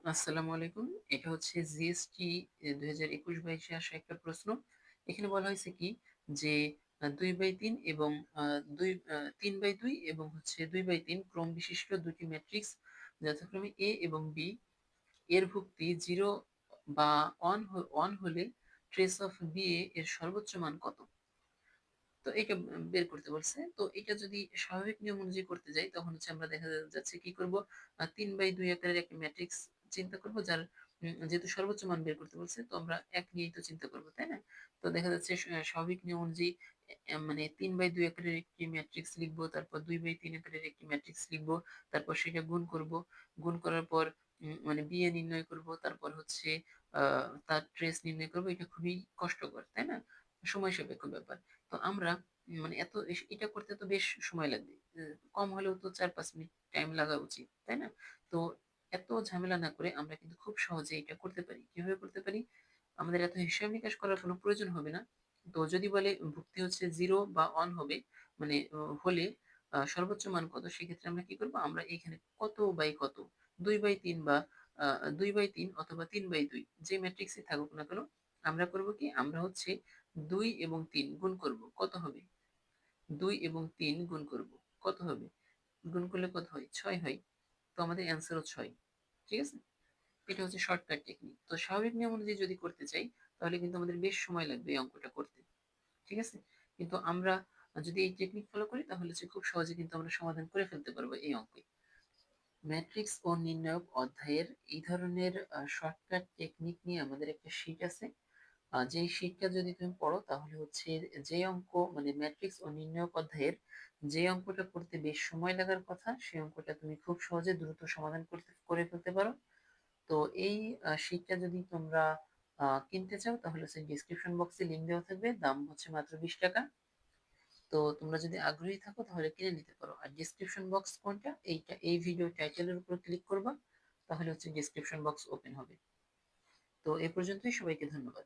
আসসালামু আলাইকুম। এটা হচ্ছে জিএসটি ২০২১-২২ আসা একটা প্রশ্ন। এখানে বলা হয়েছে কি যে ২/৩ এবং ৩/২ এবং হচ্ছে ২/৩ ক্রম বিশিষ্ট দুটি ম্যাট্রিক্স যথাক্রমে A এবং B এর ভুক্তি 0 বা 1 হলে ট্রেস অফ BA এর সর্বোচ্চ মান কত? তো এটা বের করতে বলছে। তো এটা যদি স্বাভাবিক নিয়ম অনুযায়ী করতে যাই, তখন হচ্ছে আমরা দেখা যাচ্ছে কি করব, ৩/২ আকারের একটা ম্যাট্রিক্স চিন্তা করব যার যেহেতু সর্বোচ্চ মান বের করতে বলছে, তো আমরা ১ নিয়েই তো চিন্তা করব, তাই না? তো দেখা যাচ্ছে স্বাভাবিক নিয়ম অনুযায়ী মানে ৩/২ আকারের একটি ম্যাট্রিক্স লিখব, তারপর ২/৩ আকারের একটি ম্যাট্রিক্স লিখব, তারপর সেটা গুণ করব। গুণ করার পর মানে বিয়ে নির্ণয় করব। তারপর হচ্ছে আ তার ট্রেস নির্ণয় করব। এটা খুবই কষ্টকর, তাই না? সময় সাপেক্ষ ব্যাপার। তো আমরা মানে এত এটা করতে তো বেশ সময় লাগবে। কম হলেও তো ৪-৫ মিনিট টাইম লাগা উচিত, তাই না? তো এত ঝামেলা না করে আমরা কিন্তু খুব সহজে এটা করতে পারি। কিভাবে করতে পারি? আমাদের এত হিসাব নিকাশ করার কোনো প্রয়োজন হবে না। তো যদি বলে ভুক্তি হচ্ছে 0 বা 1 হবে, মানে হলে সর্বোচ্চ মান কত? সেক্ষেত্রে আমরা কি করব? আমরা এখানে কত বাই কত ২/৩ বা আ ২/৩ অথবা ৩/২ যে ম্যাট্রিক্সই থাকুক না কেন, আমরা করব কি? আমরা হচ্ছে ২ এবং ৩ গুণ করব। কত হবে? ২ এবং ৩ গুণ করব। কত হবে? গুণ করলে কত হয়? ৬ হয়। তো আমাদের অ্যান্সারও ৬। ঠিক আছে? এটা হচ্ছে শর্টকাট টেকনিক। তো স্বাভাবিক নিয়ম অনুযায়ী যদি করতে চাই, তাহলে কিন্তু আমাদের বেশ সময় লাগবে এই অঙ্কটা করতে। ঠিক আছে? কিন্তু আমরা যদি এই টেকনিক ফলো করি, তাহলে হচ্ছে খুব সহজে কিন্তু আমরা সমাধান করে ফেলতে পারবো এই অঙ্কে। ম্যাট্রিক্স ও নির্ণায়ক অধ্যায়ের এই ধরনের শর্টকাট টেকনিক নিয়ে আমাদের একটা শিট আছে। যেই শিটটা যদি তুমি পড়ো, তাহলে হচ্ছে যে অঙ্ক মানে ম্যাট্রিক্স ও নির্ণায়ক অধ্যায়ের যে অঙ্কটা করতে বেশ সময় লাগার কথা, সেই অঙ্কটা তুমি খুব সহজে দ্রুত সমাধান করে ফেলতে পারো। তো এই শিটটা যদি তোমরা কিনতে চাও, তাহলে হচ্ছে ডেসক্রিপশন বক্সে লিংক দেওয়া থাকবে। দাম হচ্ছে মাত্র ৳20। তো তোমরা যদি আগ্রহী থাকো, তাহলে কিনে নিতে পারো। আর ডেসক্রিপশন বক্স কোনটা? এইটা, এই ভিডিও টাইটেলের উপর ক্লিক করবা, তাহলে হচ্ছে ডেসক্রিপশন বক্স ওপেন হবে। তো এ পর্যন্তই, সবাইকে ধন্যবাদ।